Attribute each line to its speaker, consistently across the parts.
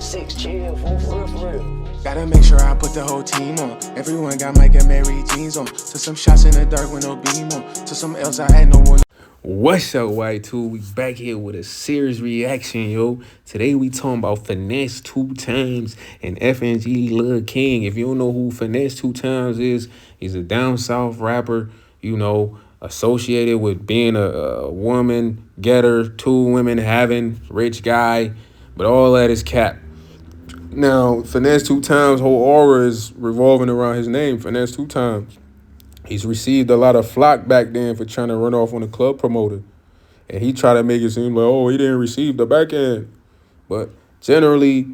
Speaker 1: 6 chill, for real.
Speaker 2: Gotta make sure I put the whole team on. Everyone got Mike and Mary jeans on. Took some shots in the dark with no beam on. Took some else I had no one.
Speaker 3: What's up, Y2? We back here with a serious reaction, yo. Today we talking about Finesse 2 Times and FNGKing. If you don't know who Finesse 2 Times is, he's a down south rapper, associated with being a woman, getter, 2 women having, rich guy, but all that is cap. Now, Finesse 2 Times' whole aura is revolving around his name, Finesse 2 Times. He's received a lot of flack back then for trying to run off on the club promoter. And he tried to make it seem like, oh, he didn't receive the back end. But generally,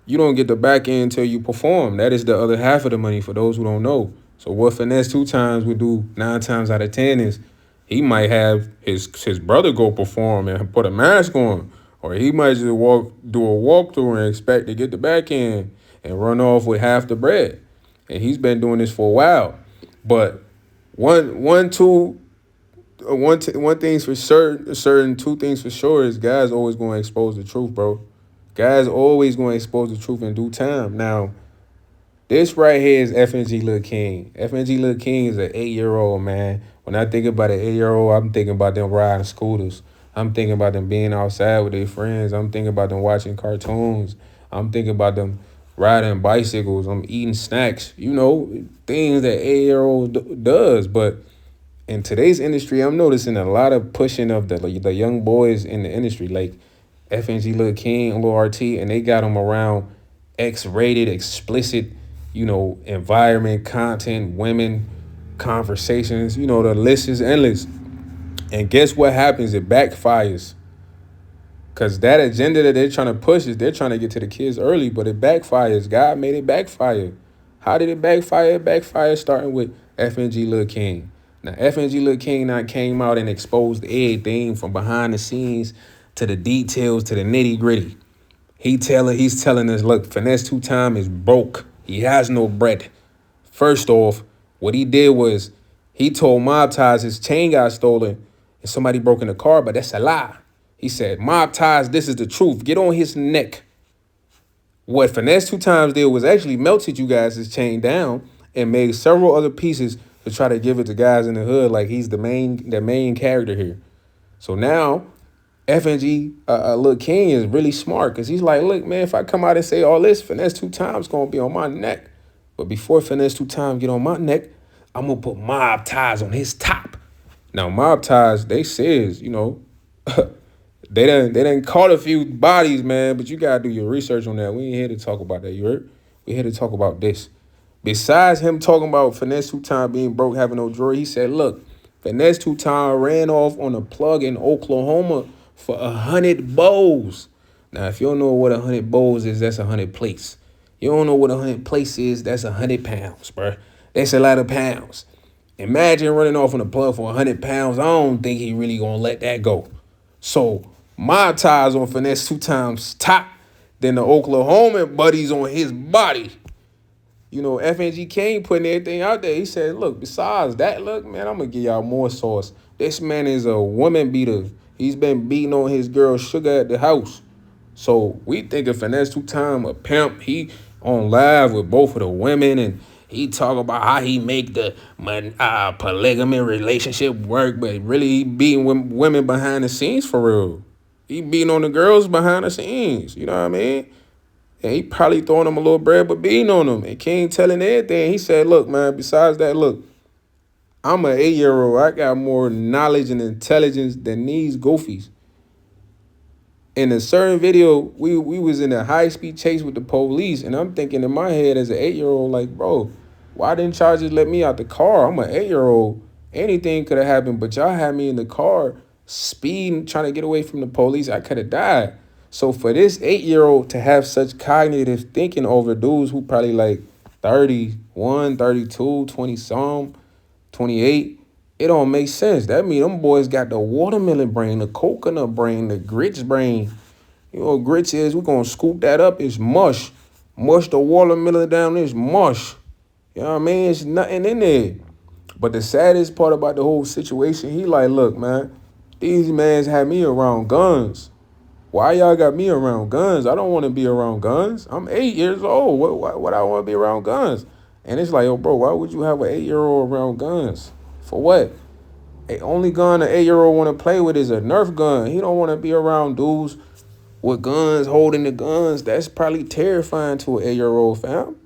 Speaker 3: you don't get the back end until you perform. That is the other half of the money for those who don't know. So what Finesse 2 Times would do 9 times out of 10 is he might have his brother go perform and put a mask on. Or he might just do a walkthrough and expect to get the back end and run off with half the bread. And he's been doing this for a while. But one thing's for certain, 2 things for sure is guys always going to expose the truth, bro. Guys always going to expose the truth in due time. Now, this right here is FNGKing. FNGKing is an 8-year-old, man. When I think about an 8-year-old, I'm thinking about them riding scooters. I'm thinking about them being outside with their friends. I'm thinking about them watching cartoons. I'm thinking about them riding bicycles. I'm eating snacks. Things that 8-year-old does. But in today's industry, I'm noticing a lot of pushing of the young boys in the industry, like FNGKing, Lil RT, and they got them around X-rated, explicit, environment, content, women, conversations. The list is endless. And guess what happens? It backfires. Because that agenda that they're trying to push is they're trying to get to the kids early, but it backfires. God made it backfire. How did it backfire? It backfired starting with FNGKing. Now, FNGKing now came out and exposed everything from behind the scenes to the details to the nitty gritty. He's telling us, look, Finesse 2 Times is broke. He has no bread. First off, what he did was he told Mob Ties his chain got stolen and somebody broke in the car, but that's a lie. He said, Mob Ties, this is the truth. Get on his neck. What Finesse 2 Times did was actually melted you guys' chain down and made several other pieces to try to give it to guys in the hood like he's the main character here. So now FNGKing is really smart because he's like, look, man, if I come out and say all this, Finesse 2 Times going to be on my neck. But before Finesse 2 Times get on my neck, I'm going to put Mob Ties on his top. Now, Mob Ties, they says, they done caught a few bodies, man, but you got to do your research on that. We ain't here to talk about that, you heard? We here to talk about this. Besides him talking about Finesse 2 Times being broke, having no jewelry, he said, look, Finesse 2 Times ran off on a plug in Oklahoma for 100 bowls. Now, if you don't know what 100 bowls is, that's 100 plates. You don't know what 100 plates is, that's 100 pounds, bro. That's a lot of pounds. Imagine running off on a plug for 100 pounds. I don't think he really gonna let that go. So Mob Ties on Finesse 2 Times top, then the Oklahoma buddies on his body. FNGKing putting everything out there. He said, look, besides that, look, man, I'm gonna give y'all more sauce. This man is a woman beater. He's been beating on his girl Sugar at the house. So we think of Finesse 2 Times a pimp. He on live with both of the women and he talk about how he make the polygamy relationship work, but really he beating women behind the scenes for real. He beating on the girls behind the scenes, you know what I mean? And he probably throwing them a little bread, but beating on them. And King telling everything. He said, look, man, besides that, look, I'm an 8-year-old. I got more knowledge and intelligence than these goofies. In a certain video, we was in a high-speed chase with the police, and I'm thinking in my head as an 8-year-old, like, bro, why didn't y'all just let me out the car? I'm an 8-year-old. Anything could have happened, but y'all had me in the car speeding, trying to get away from the police. I could have died. So for this 8-year-old to have such cognitive thinking over dudes who probably like 31, 32, 20-some, 28, it don't make sense. That mean them boys got the watermelon brain, the coconut brain, the grits brain. You know what grits is? We're going to scoop that up. It's mush. Mush the watermelon down. It's mush. You know what I mean? It's nothing in there. But the saddest part about the whole situation, he like, look, man, these mans had me around guns. Why y'all got me around guns? I don't want to be around guns. I'm 8 years old. What I want to be around guns? And it's like, yo, bro, why would you have an 8-year-old around guns? For what? The only gun an 8-year-old want to play with is a Nerf gun. He don't want to be around dudes with guns, holding the guns. That's probably terrifying to an 8-year-old, fam.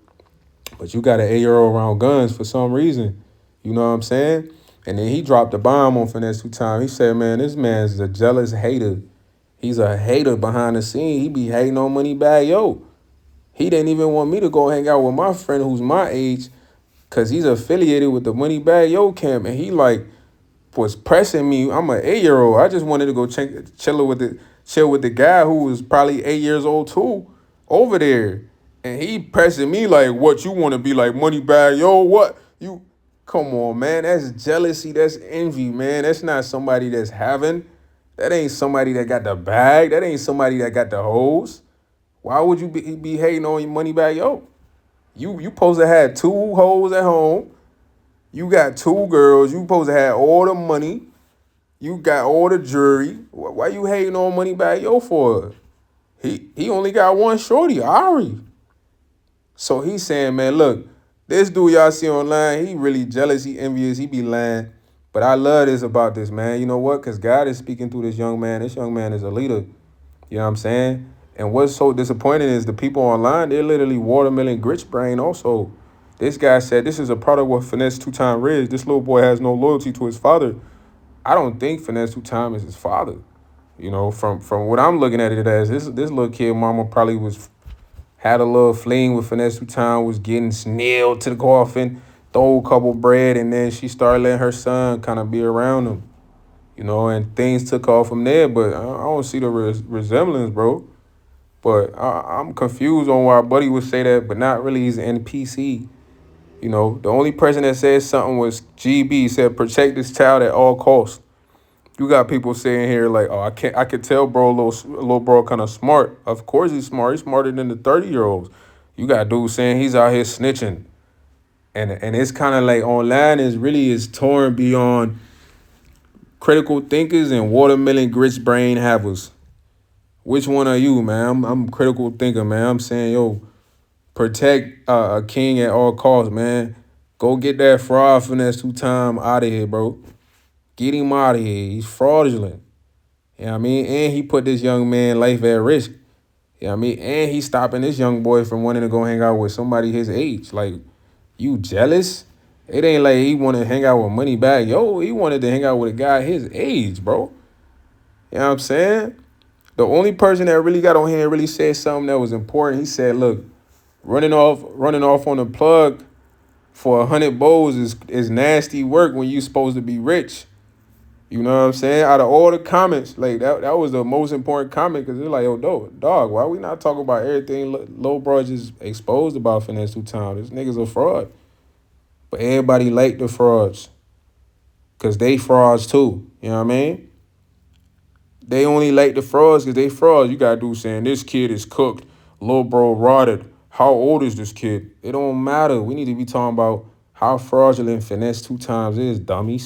Speaker 3: But you got an 8-year-old around guns for some reason. You know what I'm saying? And then he dropped a bomb on Finesse 2 Times. He said, man, this man's a jealous hater. He's a hater behind the scene. He be hating on Moneybagg Yo. He didn't even want me to go hang out with my friend who's my age because he's affiliated with the Moneybagg Yo camp. And he like was pressing me. I'm an 8-year-old. I just wanted to go chill with the guy who was probably 8 years old too over there. And he pressing me like, what, you want to be like Moneybagg Yo? What? You come on, man. That's jealousy. That's envy, man. That's not somebody that's having. That ain't somebody that got the bag. That ain't somebody that got the hose. Why would you be hating on your Moneybagg Yo? You supposed to have 2 hoes at home. You got 2 girls. You supposed to have all the money. You got all the jewelry. Why you hating on Moneybagg Yo for? He only got one shorty, Ari. So he's saying, man, look, this dude y'all see online, he really jealous, he envious, he be lying. But I love this about this, man. You know what? Because God is speaking through this young man. This young man is a leader. You know what I'm saying? And what's so disappointing is the people online, they're literally watermelon grits brain also. This guy said this is a product of Finesse 2 Times Ridge. This little boy has no loyalty to his father. I don't think Finesse 2 Times is his father. You know, from what I'm looking at it as, this little kid mama probably had a little fling with Finesse 2 Times, was getting nailed to the coffin, throw a couple bread, and then she started letting her son kind of be around him. You know, and things took off from there, but I don't see the resemblance, bro. But I'm confused on why Buddy would say that, but not really. He's an NPC. You know, the only person that said something was GB. He said, protect this child at all costs. You got people saying here like, oh, I could tell bro, little bro kind of smart. Of course he's smart. He's smarter than the 30-year-olds. You got dudes saying he's out here snitching. And it's kind of like online is torn beyond critical thinkers and watermelon grits brain havers. Which one are you, man? I'm critical thinker, man. I'm saying, yo, protect a king at all costs, man. Go get that fraud Finesse 2 Times out of here, bro. Get him out of here. He's fraudulent. You know what I mean? And he put this young man's life at risk. You know what I mean? And he's stopping this young boy from wanting to go hang out with somebody his age. Like, you jealous? It ain't like he wanted to hang out with Moneybagg Yo. He wanted to hang out with a guy his age, bro. You know what I'm saying? The only person that really got on here and really said something that was important, he said, look, running off on the plug for 100 bowls is nasty work when you supposed to be rich. You know what I'm saying? Out of all the comments, like that was the most important comment because they're like, yo, dog, why we not talking about everything Lil Bro just exposed about Finesse 2 Times? This nigga's a fraud. But everybody like the frauds because they frauds too. You know what I mean? They only like the frauds because they frauds. You got dudes saying this kid is cooked. Lil Bro rotted. How old is this kid? It don't matter. We need to be talking about how fraudulent Finesse 2 Times is, dummies.